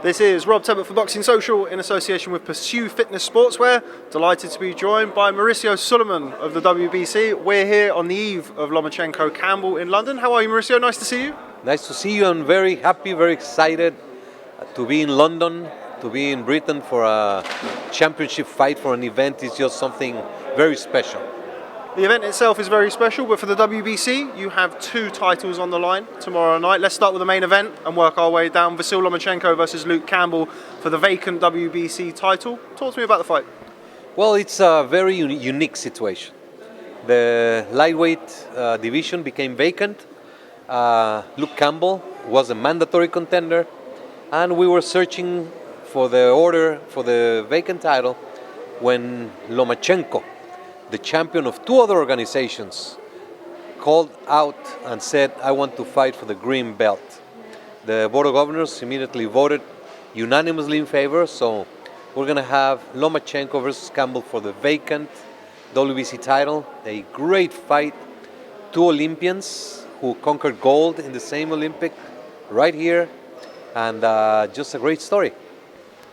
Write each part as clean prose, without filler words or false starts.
This is Rob Tebbutt for Boxing Social in association with Pursue Fitness Sportswear. Delighted to be joined by Mauricio Sulaiman of the WBC. We're here on the eve of Loma-Campbell in London. How are you, Mauricio? Nice to see you. Nice to see you. I'm very happy, very excited to be in London, to be in Britain for a championship fight for an event. Is just something very special. The event itself is very special, but for the WBC, you have two titles on the line tomorrow night. Let's start with the main event and work our way down. Loma-Campbell versus Luke Campbell for the vacant WBC title. Talk to me about the fight. Well, it's a very unique situation. The lightweight division became vacant. Luke Campbell was a mandatory contender, and we were searching for the order for the vacant title when Loma-Campbell, the champion of two other organizations, called out and said, I want to fight for the green belt. The Board of Governors immediately voted unanimously in favor, so we're going to have Loma-Campbell versus Campbell for the vacant WBC title. A great fight. Two Olympians who conquered gold in the same Olympic right here, and just a great story.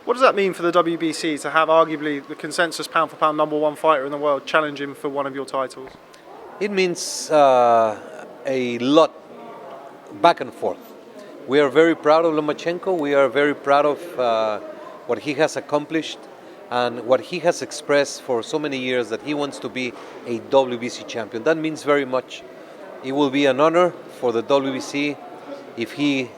What does that mean for the WBC to have arguably the consensus pound-for-pound number one fighter in the world challenging for one of your titles? It means a lot back and forth. We are very proud of Loma-Campbell. We are very proud of what he has accomplished and what he has expressed for so many years, that he wants to be a WBC champion. That means very much. It will be an honor for the WBC if he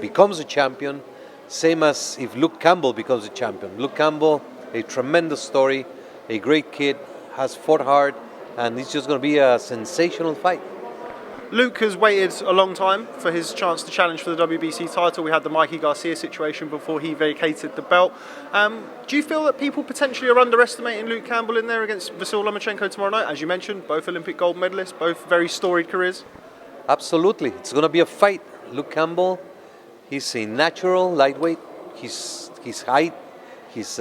becomes a champion, same as if Luke Campbell becomes a champion. Luke Campbell, a tremendous story, a great kid, has fought hard, and it's just going to be a sensational fight. Luke has waited a long time for his chance to challenge for the WBC title. We had the Mikey Garcia situation before he vacated the belt. Do you feel that people potentially are underestimating Luke Campbell in there against Loma-Campbell tomorrow night? As you mentioned, both Olympic gold medalists, both very storied careers. Absolutely. It's going to be a fight. Luke Campbell, he's a natural lightweight. His height, he's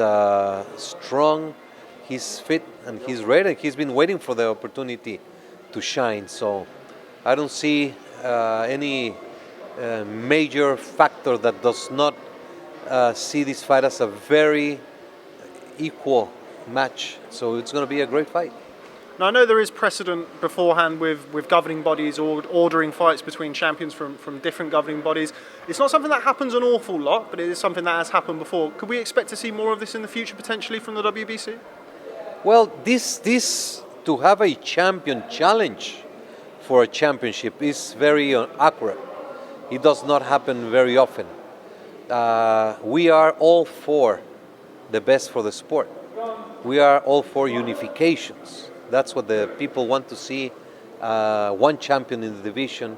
strong, he's fit, and he's ready. He's been waiting for the opportunity to shine. So I don't see any major factor that does not see this fight as a very equal match. So it's going to be a great fight. Now, I know there is precedent beforehand with governing bodies or ordering fights between champions from different governing bodies. It's not something that happens an awful lot, but it is something that has happened before. Could we expect to see more of this in the future, potentially, from the WBC? Well, this to have a champion challenge for a championship is very accurate. It does not happen very often. We are all for the best for the sport. We are all for unifications. That's what the people want to see, one champion in the division.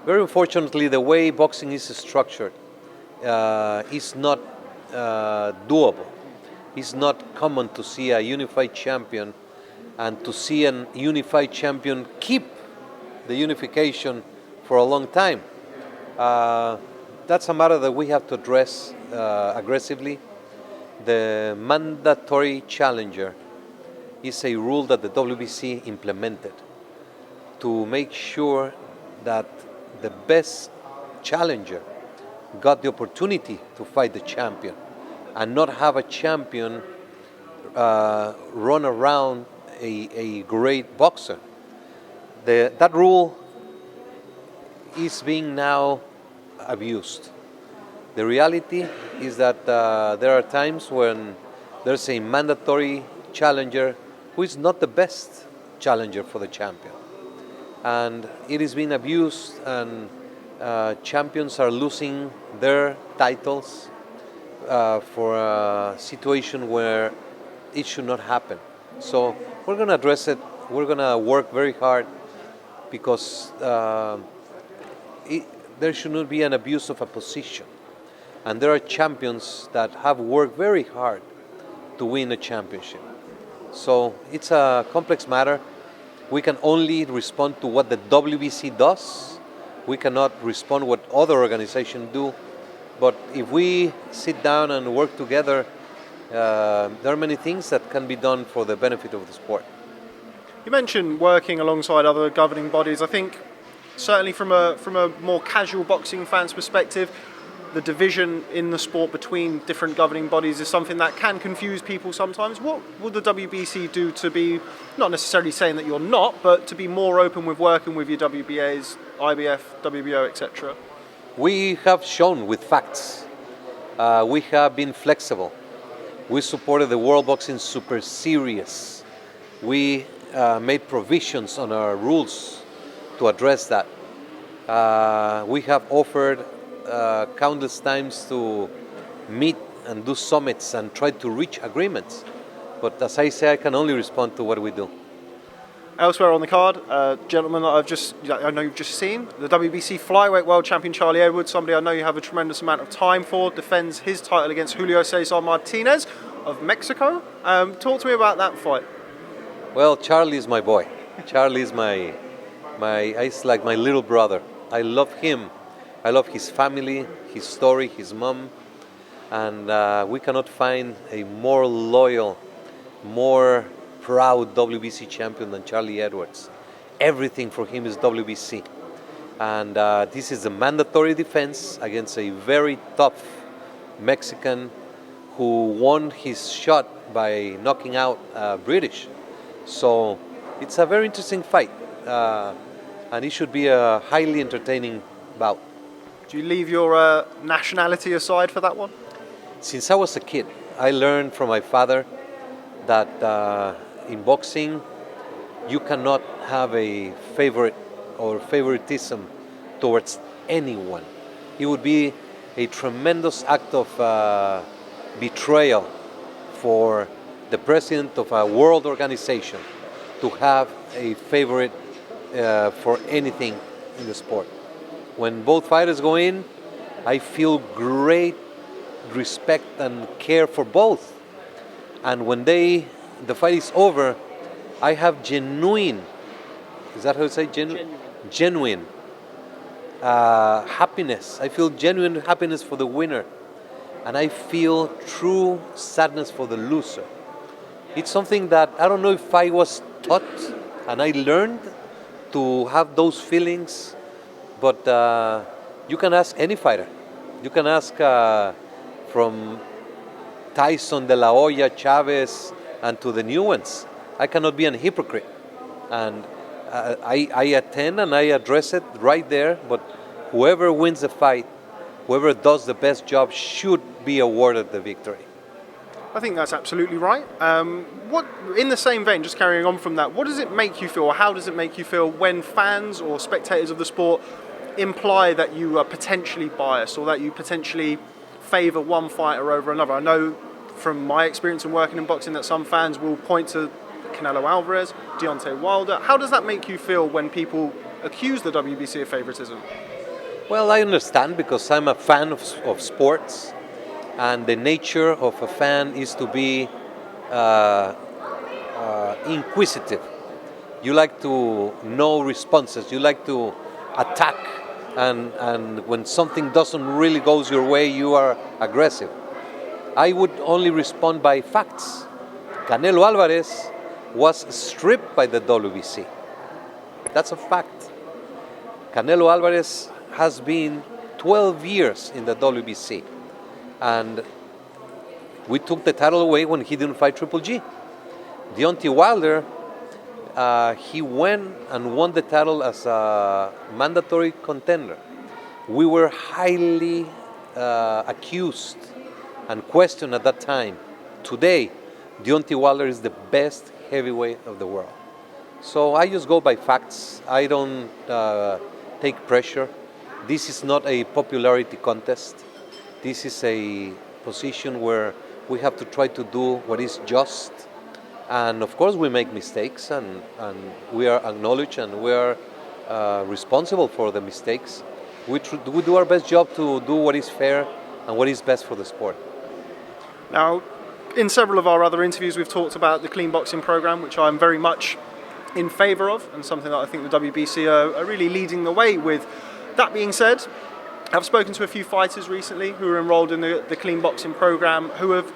Very unfortunately, the way boxing is structured is not doable. It's not common to see a unified champion, and to see a unified champion keep the unification for a long time. That's a matter that we have to address aggressively. The mandatory challenger is a rule that the WBC implemented to make sure that the best challenger got the opportunity to fight the champion and not have a champion run around a great boxer. That rule is being now abused. The reality is that there are times when there's a mandatory challenger who is not the best challenger for the champion. And it is being abused, and champions are losing their titles for a situation where it should not happen. So we're going to address it. We're going to work very hard, because there should not be an abuse of a position. And there are champions that have worked very hard to win a championship. So it's a complex matter. We can only respond to what the WBC does. We cannot respond what other organizations do. But if we sit down and work together, there are many things that can be done for the benefit of the sport. You mentioned working alongside other governing bodies. I think certainly from a more casual boxing fan's perspective, the division in the sport between different governing bodies is something that can confuse people sometimes. What will the WBC do to be, not necessarily saying that you're not, but to be more open with working with your WBAs, IBF, WBO, etc.? We have shown with facts. We have been flexible. We supported the World Boxing Super Series. We made provisions on our rules to address that. We have offered countless times to meet and do summits and try to reach agreements. But as I say, I can only respond to what we do. Elsewhere on the card, gentleman that I know you've just seen, the WBC flyweight world champion Charlie Edwards, somebody I know you have a tremendous amount of time for, defends his title against Julio Cesar Martinez of Mexico. Talk to me about that fight. Well, Charlie is my boy. Charlie is he's like my little brother. I love him. I love his family, his story, his mom, and we cannot find a more loyal, more proud WBC champion than Charlie Edwards. Everything for him is WBC. And this is a mandatory defense against a very tough Mexican who won his shot by knocking out British. So it's a very interesting fight. And it should be a highly entertaining bout. Do you leave your nationality aside for that one? Since I was a kid, I learned from my father that in boxing, you cannot have a favorite or favoritism towards anyone. It would be a tremendous act of betrayal for the president of a world organization to have a favorite for anything in the sport. When both fighters go in, I feel great respect and care for both. And when the fight is over, I have genuine, is that how you say? Genuine happiness. I feel genuine happiness for the winner. And I feel true sadness for the loser. It's something that I don't know if I was taught and I learned to have those feelings, but you can ask any fighter. You can ask from Tyson, De La Hoya, Chavez, and to the new ones. I cannot be a hypocrite. And I attend and I address it right there, but whoever wins the fight, whoever does the best job should be awarded the victory. I think that's absolutely right. What, in the same vein, just carrying on from that, what does it make you feel, or how does it make you feel when fans or spectators of the sport imply that you are potentially biased or that you potentially favour one fighter over another? I know from my experience in working in boxing that some fans will point to Canelo Alvarez, Deontay Wilder. How does that make you feel when people accuse the WBC of favouritism? Well, I understand because I'm a fan of sports. And the nature of a fan is to be inquisitive. You like to know responses. You like to attack. And when something doesn't really goes your way, you are aggressive. I would only respond by facts. Canelo Alvarez was stripped by the WBC. That's a fact. Canelo Alvarez has been 12 years in the WBC. And we took the title away when he didn't fight Triple G. Deontay Wilder, he went and won the title as a mandatory contender. We were highly accused and questioned at that time. Today, Deontay Wilder is the best heavyweight of the world. So I just go by facts. I don't take pressure. This is not a popularity contest. This is a position where we have to try to do what is just. And of course we make mistakes and we are acknowledged and we are responsible for the mistakes. We do our best job to do what is fair and what is best for the sport. Now, in several of our other interviews we've talked about the clean boxing program, which I'm very much in favour of and something that I think the WBC are really leading the way with. That being said, I've spoken to a few fighters recently who are enrolled in the clean boxing program who have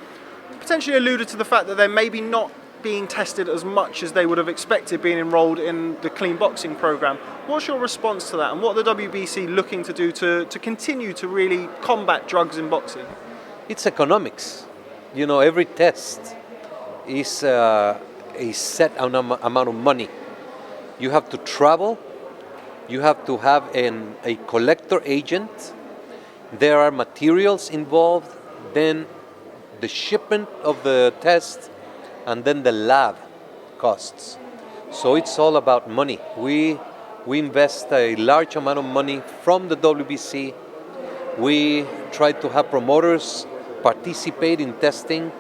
potentially alluded to the fact that there maybe not being tested as much as they would have expected being enrolled in the clean boxing program. What's your response to that, and what are the WBC looking to do to continue to really combat drugs in boxing? It's economics. You know, every test is a set amount of money. You have to travel, you have to have a collector agent, there are materials involved, then the shipment of the test, and then the lab costs. So it's all about money. We invest a large amount of money from the WBC. We try to have promoters participate in testing,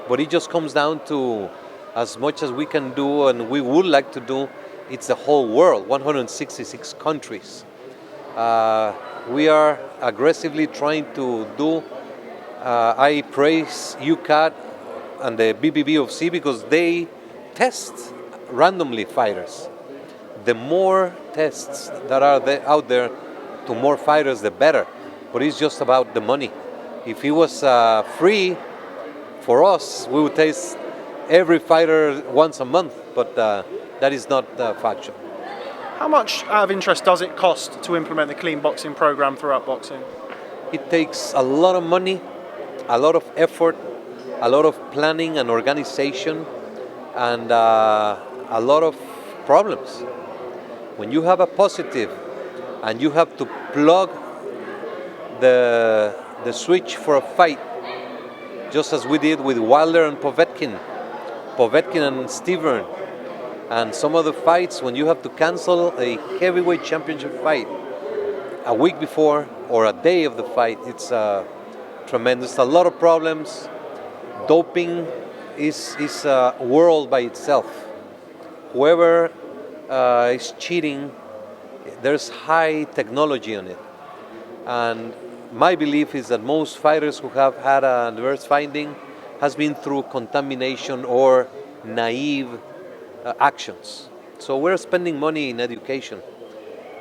but it just comes down to, as much as we can do and we would like to do, it's the whole world, 166 countries. We are aggressively trying to do, I praise UCAT and the BBBOC because they test randomly fighters. The more tests that are out there, to more fighters, the better. But it's just about the money. If it was free for us, we would test every fighter once a month, but that is not factual. How much out of interest does it cost to implement the clean boxing program throughout boxing? It takes a lot of money, a lot of effort, a lot of planning and organization, and a lot of problems. When you have a positive and you have to plug the switch for a fight, just as we did with Wilder and Povetkin and Steven, and some of the fights when you have to cancel a heavyweight championship fight a week before or a day of the fight, it's tremendous. A lot of problems. Doping is a world by itself. Whoever is cheating, there's high technology on it. And my belief is that most fighters who have had an adverse finding has been through contamination or naive actions. So we're spending money in education,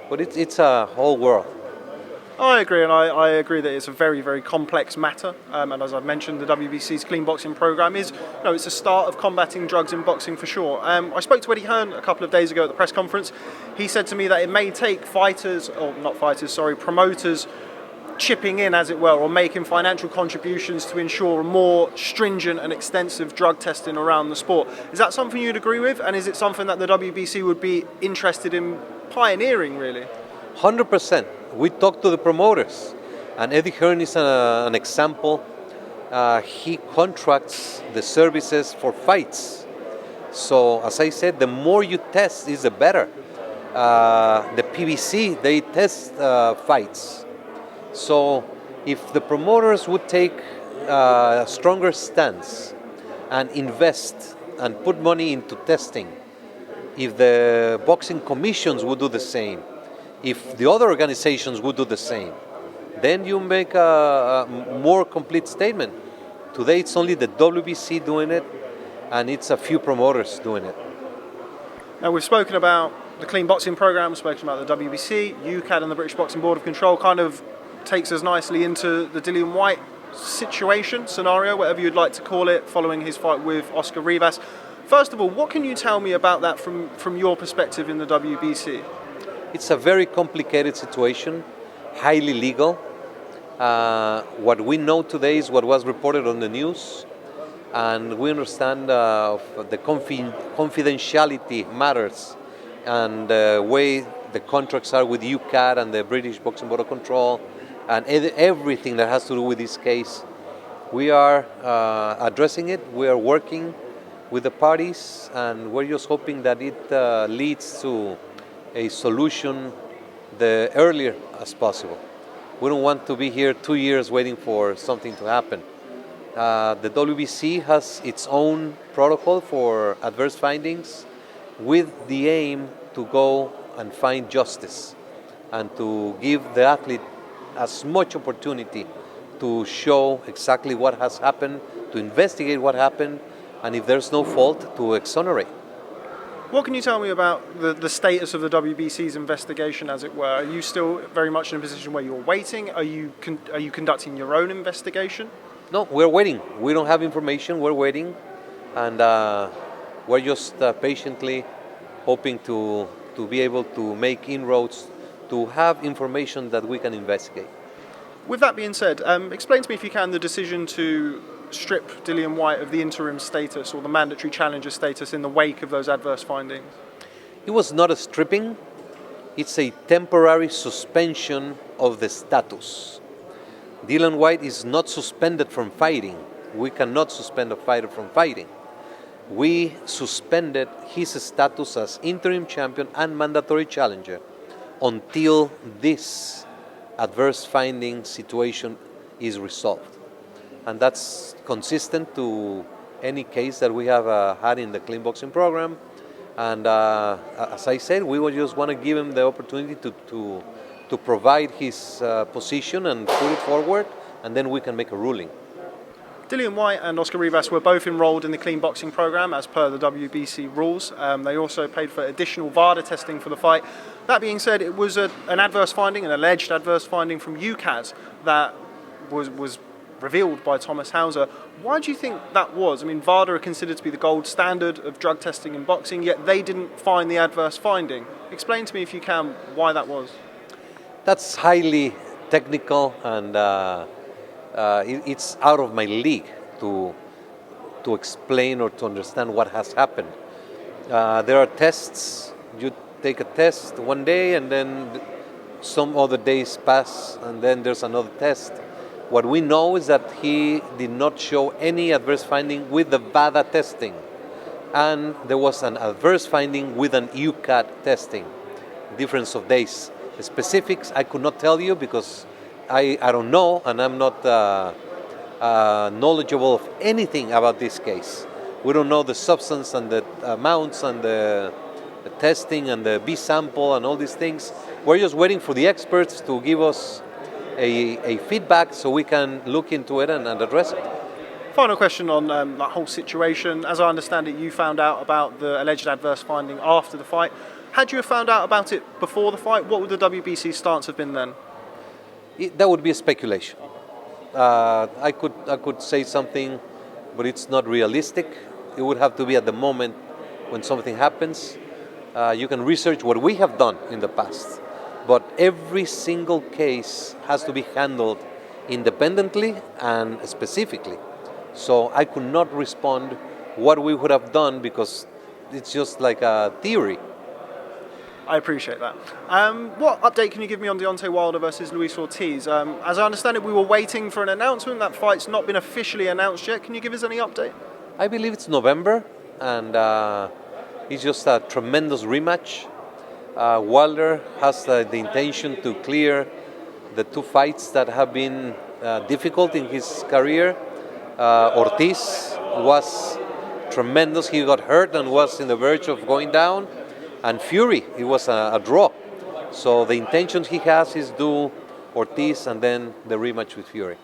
but it's a whole world. I agree, and I agree that it's a very, very complex matter. And as I've mentioned, the WBC's clean boxing program is, it's a start of combating drugs in boxing for sure. I spoke to Eddie Hearn a couple of days ago at the press conference. He said to me that it may take promoters chipping in, as it were, or making financial contributions to ensure a more stringent and extensive drug testing around the sport. Is that something you'd agree with? And is it something that the WBC would be interested in pioneering, really? 100%. We talked to the promoters, and Eddie Hearn is an example. He contracts the services for fights. So, as I said, the more you test is the better. The PBC, they test fights. So, if the promoters would take a stronger stance and invest and put money into testing, if the boxing commissions would do the same, if the other organizations would do the same, then you make a more complete statement. Today it's only the WBC doing it, and it's a few promoters doing it. Now, we've spoken about the clean boxing program, we've spoken about the WBC, UCAD and the British Boxing Board of Control kind of takes us nicely into the Dillon White scenario, whatever you'd like to call it, following his fight with Oscar Rivas. First of all, what can you tell me about that from your perspective in the WBC? It's a very complicated situation, highly legal. What we know today is what was reported on the news, and we understand the confidentiality matters and the way the contracts are with UCAD and the British Boxing Board of Control and everything that has to do with this case. We are addressing it, we are working with the parties, and we're just hoping that it leads to a solution the earlier as possible. We don't want to be here 2 years waiting for something to happen. The WBC has its own protocol for adverse findings with the aim to go and find justice and to give the athlete as much opportunity to show exactly what has happened, to investigate what happened, and if there's no fault, to exonerate. What can you tell me about the status of the WBC's investigation, as it were? Are you still very much in a position where you're waiting? Are you conducting your own investigation? No, we're waiting. We don't have information. We're waiting, and We're just patiently hoping to be able to make inroads, to have information that we can investigate. With that being said, explain to me, if you can, the decision to strip Delian White of the interim status or the mandatory challenger status in the wake of those adverse findings. It was not a stripping, it's a temporary suspension of the status. Dillon White is not suspended from fighting. We cannot suspend a fighter from fighting. We suspended his status as interim champion and mandatory challenger until this adverse finding situation is resolved. And that's consistent to any case that we have had in the clean boxing program. And as I said, we will just want to give him the opportunity to provide his position and put it forward, and then we can make a ruling. Delian White and Oscar Rivas were both enrolled in the clean boxing program as per the WBC rules. They also paid for additional VADA testing for the fight. That being said, it was an adverse finding, an alleged adverse finding from UCAS that was revealed by Thomas Hauser. Why do you think that was? I mean, VADA are considered to be the gold standard of drug testing in boxing, yet they didn't find the adverse finding. Explain to me, if you can, why that was. That's highly technical, and it's out of my league to explain or to understand what has happened. There are tests. You take a test one day, and then some other days pass, and then there's another test. What we know is that he did not show any adverse finding with the VADA testing, and there was an adverse finding with an UCAT testing. Difference of days. The specifics I could not tell you because I don't know, and I'm not knowledgeable of anything about this case. We don't know the substance and the amounts and the testing and the B sample and all these things. We're just waiting for the experts to give us a feedback so we can look into it and address it. Final question on that whole situation. As I understand it, you found out about the alleged adverse finding after the fight. Had you found out about it before the fight, what would the WBC stance have been then? That would be a speculation. I could say something, but it's not realistic. It would have to be at the moment when something happens. You can research what we have done in the past, but every single case has to be handled independently and specifically. So I could not respond what we would have done because it's just like a theory. I appreciate that. What update can you give me on Deontay Wilder versus Luis Ortiz? As I understand it, we were waiting for an announcement. That fight's not been officially announced yet. Can you give us any update? I believe it's November, and it's just a tremendous rematch. Wilder has the intention to clear the two fights that have been difficult in his career. Ortiz was tremendous. He got hurt and was in the verge of going down. And Fury, it was a draw. So the intention he has is do Ortiz and then the rematch with Fury.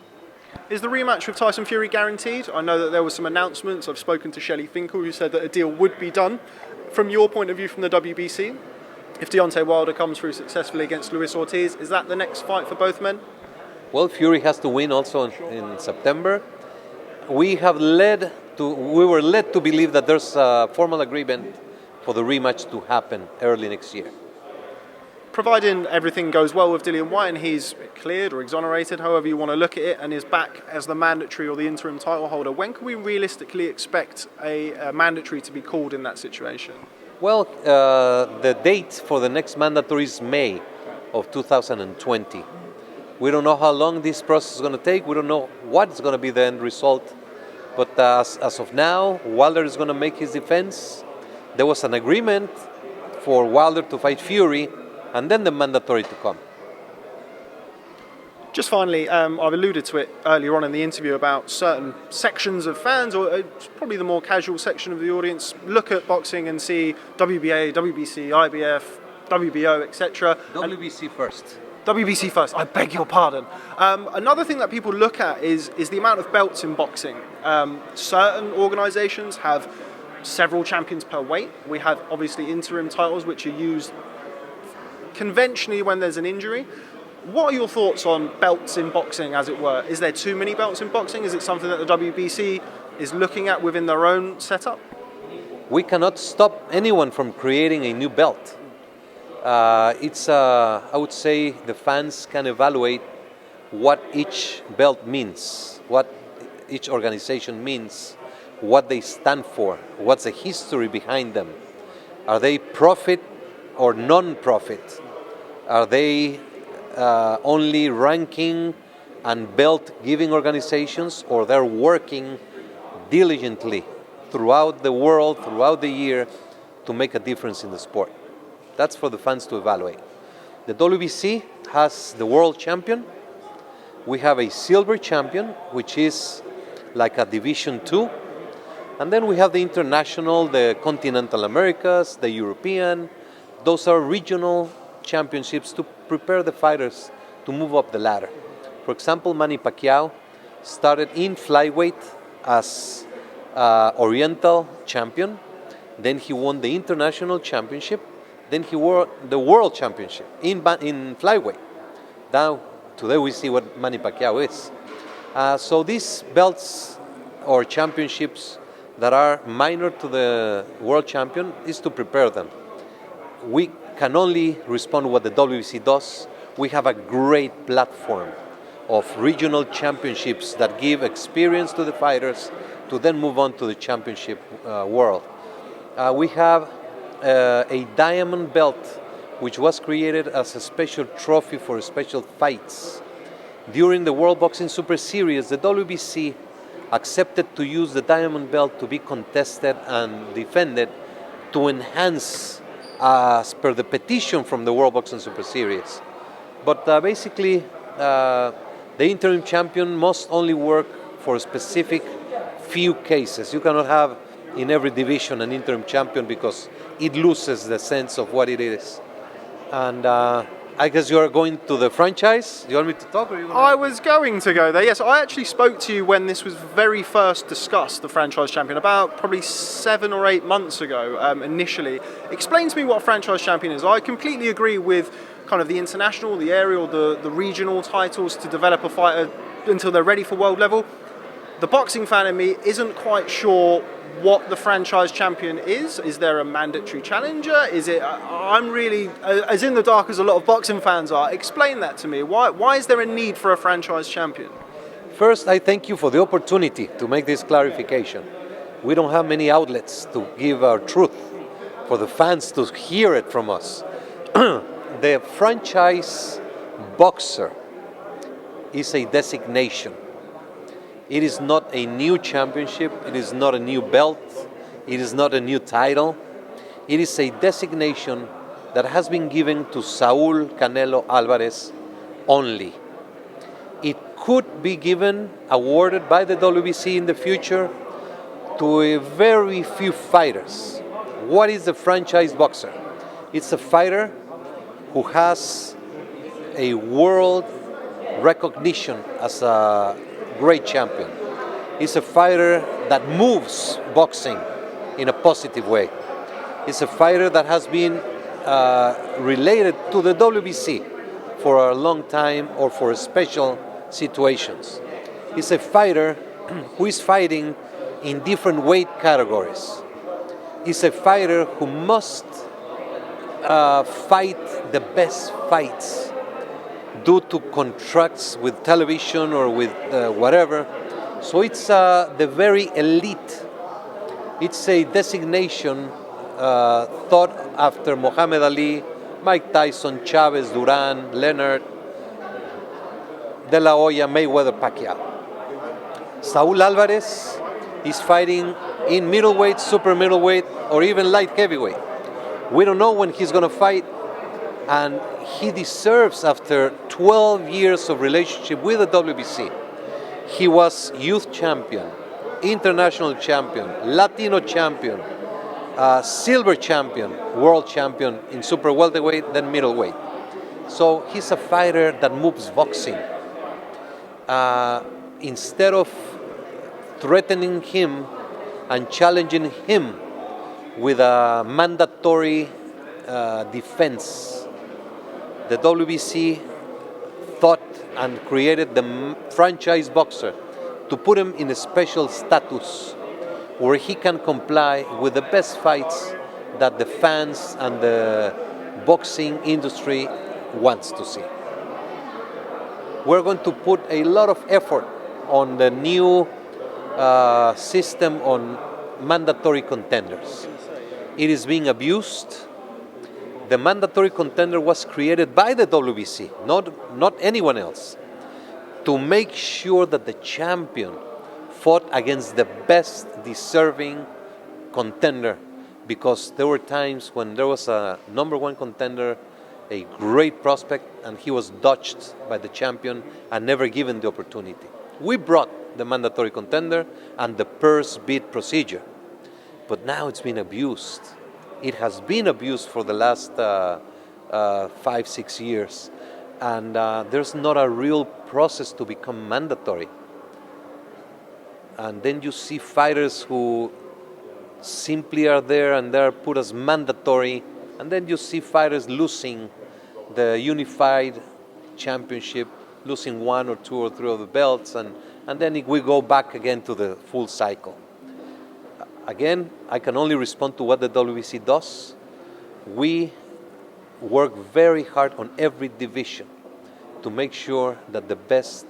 Is the rematch with Tyson Fury guaranteed? I know that there were some announcements. I've spoken to Shelley Finkel, who said that a deal would be done. From your point of view from the WBC, if Deontay Wilder comes through successfully against Luis Ortiz, is that the next fight for both men? Well, Fury has to win also in September. We were led to believe that there's a formal agreement for the rematch to happen early next year. Providing everything goes well with Delian White and he's cleared or exonerated, however you want to look at it, and is back as the mandatory or the interim title holder, when can we realistically expect a mandatory to be called in that situation? Well, the date for the next mandatory is May of 2020. We don't know how long this process is going to take. We don't know what's going to be the end result. But as of now, Wilder is going to make his defense. There was an agreement for Wilder to fight Fury, and then the mandatory to come. Just finally, I've alluded to it earlier on in the interview about certain sections of fans, or probably the more casual section of the audience, look at boxing and see WBA, WBC, IBF, WBO, etc. WBC first. WBC first, I beg your pardon. Another thing that people look at is the amount of belts in boxing. Certain organisations have several champions per weight. We have obviously interim titles which are used conventionally when there's an injury. What are your thoughts on belts in boxing, as it were? Is there too many belts in boxing? Is it something that the WBC is looking at within their own setup? we cannot stop anyone from creating a new belt. I would say the fans can evaluate what each belt means, what each organization means, what they stand for, what's the history behind them. Are they profit or non-profit? Are they only ranking and belt-giving organizations, or they're working diligently throughout the world, throughout the year, to make a difference in the sport? That's for the fans to evaluate. The WBC has the world champion. We have a silver champion, which is like a Division 2. And then we have the international, the Continental Americas, the European. Those are regional championships to prepare the fighters to move up the ladder. For example, Manny Pacquiao started in flyweight as Oriental champion. Then he won the international championship. Then he won the world championship in flyweight. Now, today we see what Manny Pacquiao is. So these belts or championships that are minor to the world champion is to prepare them. We can only respond to what the WBC does. We have a great platform of regional championships that give experience to the fighters to then move on to the championship world. We have a diamond belt which was created as a special trophy for special fights. During the World Boxing Super Series, the WBC accepted to use the diamond belt to be contested and defended to enhance as per the petition from the World Boxing Super Series. But basically, the interim champion must only work for a specific few cases. You cannot have in every division an interim champion because it loses the sense of what it is. And I guess you are going to the franchise. Do you want me to talk? Or you want I was going to go there. Yes, I actually spoke to you when this was very first discussed, the franchise champion, about probably 7 or 8 months ago initially. Explain to me what a franchise champion is. I completely agree with kind of the international, the aerial, the regional titles to develop a fighter until they're ready for world level. The boxing fan in me isn't quite sure what the franchise champion is. Is there a mandatory challenger? Is it? I'm really as in the dark as a lot of boxing fans are. Explain that to me. Why is there a need for a franchise champion? First, I thank you for the opportunity to make this clarification. We don't have many outlets to give our truth for the fans to hear it from us. The franchise boxer is a designation. It is not a new championship. It is not a new belt. It is not a new title. It is a designation that has been given to Saúl Canelo Álvarez only. It could be given, awarded by the WBC in the future to a very few fighters. What is a franchise boxer? It's a fighter who has a world recognition as a great champion. He's a fighter that moves boxing in a positive way. He's a fighter that has been related to the WBC for a long time or for special situations. He's a fighter who is fighting in different weight categories. He's a fighter who must fight the best fights due to contracts with television or with whatever. So it's the very elite. It's a designation thought after Muhammad Ali, Mike Tyson, Chavez, Duran, Leonard, De La Hoya, Mayweather, Pacquiao. Saúl Álvarez is fighting in middleweight, super middleweight, or even light heavyweight. We don't know when he's going to fight, and he deserves, after 12 years of relationship with the WBC, he was youth champion, international champion, Latino champion, silver champion, world champion in super welterweight, then middleweight. So he's a fighter that moves boxing. Instead of threatening him and challenging him with a mandatory defense, the WBC thought and created the franchise boxer to put him in a special status where he can comply with the best fights that the fans and the boxing industry wants to see. We're going to put a lot of effort on the new system on mandatory contenders. It is being abused. The mandatory contender was created by the WBC, not anyone else, to make sure that the champion fought against the best deserving contender, because there were times when there was a number one contender, a great prospect, and he was dodged by the champion and never given the opportunity. We brought the mandatory contender and the purse bid procedure, but now it's been abused. It has been abused for the last 5-6 years, and there's not a real process to become mandatory. And then you see fighters who simply are there and they're put as mandatory, and then you see fighters losing the unified championship, losing 1 or 2 or 3 of the belts, and then we go back again to the full cycle. Again, I can only respond to what the WBC does. We work very hard on every division to make sure that the best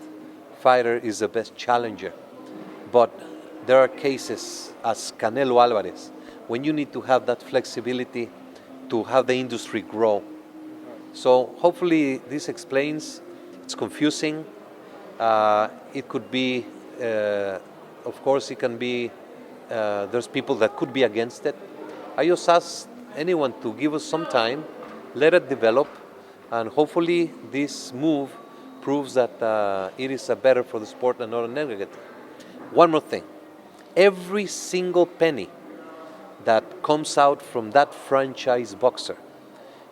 fighter is the best challenger. But there are cases, as Canelo Alvarez, when you need to have that flexibility to have the industry grow. So hopefully this explains. It's confusing. It could be, of course, it can be, there's people that could be against it. I just ask anyone to give us some time, let it develop, and hopefully this move proves that it is a better for the sport and not a negative. One more thing. Every single penny that comes out from that franchise boxer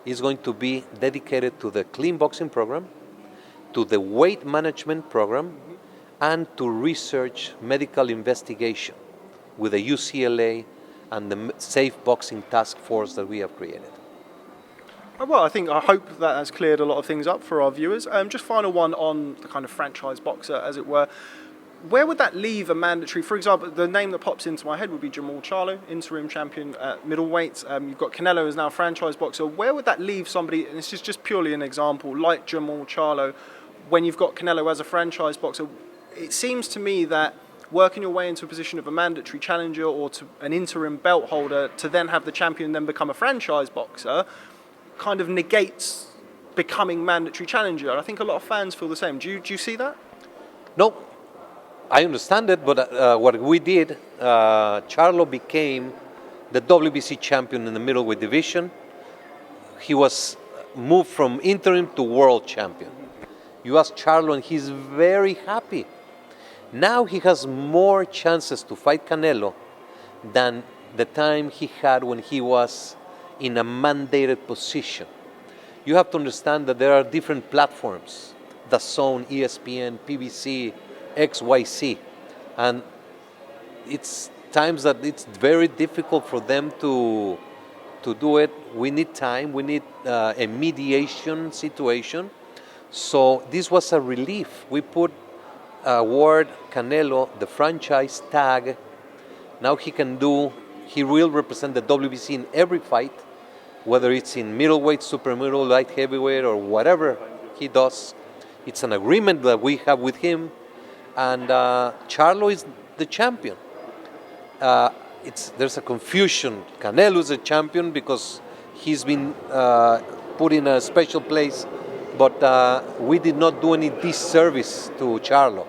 is going to be dedicated to the clean boxing program, to the weight management program, and to research medical investigation with the UCLA and the Safe Boxing Task Force that we have created. Well, I hope that has cleared a lot of things up for our viewers. Just final one on the kind of franchise boxer, as it were. Where would that leave a mandatory? For example, the name that pops into my head would be Jermall Charlo, interim champion at middleweight. You've got Canelo as now franchise boxer. Where would that leave somebody, and this is just purely an example, like Jermall Charlo, when you've got Canelo as a franchise boxer? It seems to me that working your way into a position of a mandatory challenger or to an interim belt holder to then have the champion then become a franchise boxer kind of negates becoming mandatory challenger. I think a lot of fans feel the same. Do you see that? No. I understand it, but what we did, Charlo became the WBC champion in the middleweight division. He was moved from interim to world champion. You ask Charlo and he's very happy. Now he has more chances to fight Canelo than the time he had when he was in a mandated position. You have to understand that there are different platforms, DAZN, ESPN, PBC, XYZ, and it's times that it's very difficult for them to do it. We need time, we need a mediation situation. So this was a relief. We put award Canelo the franchise tag. Now he will represent the WBC in every fight, whether it's in middleweight, super middle, light heavyweight, or whatever he does. It's an agreement that we have with him. And Charlo is the champion. There's a confusion. Canelo is a champion because he's been put in a special place, but we did not do any disservice to Charlo.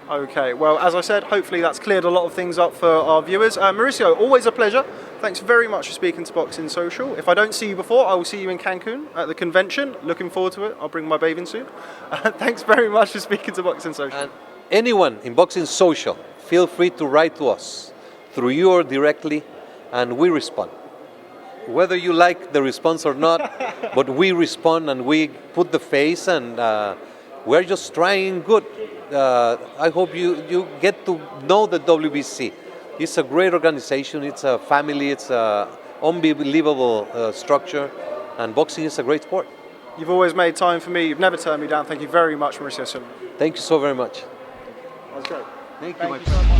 Okay, well, as I said, hopefully that's cleared a lot of things up for our viewers. Mauricio, always a pleasure. Thanks very much for speaking to Boxing Social. If I don't see you before, I will see you in Cancun at the convention. Looking forward to it. I'll bring my bathing suit. Thanks very much for speaking to Boxing Social. And anyone in Boxing Social, feel free to write to us through you or directly, and we respond. Whether you like the response or not, but we respond and we put the face, and we're just trying good. I hope you get to know the WBC. It's a great organization, it's a family, it's an unbelievable structure, and boxing is a great sport. You've always made time for me, you've never turned me down. Thank you very much, Mauricio Sulaiman. Thank you so very much. That's great. Thank you.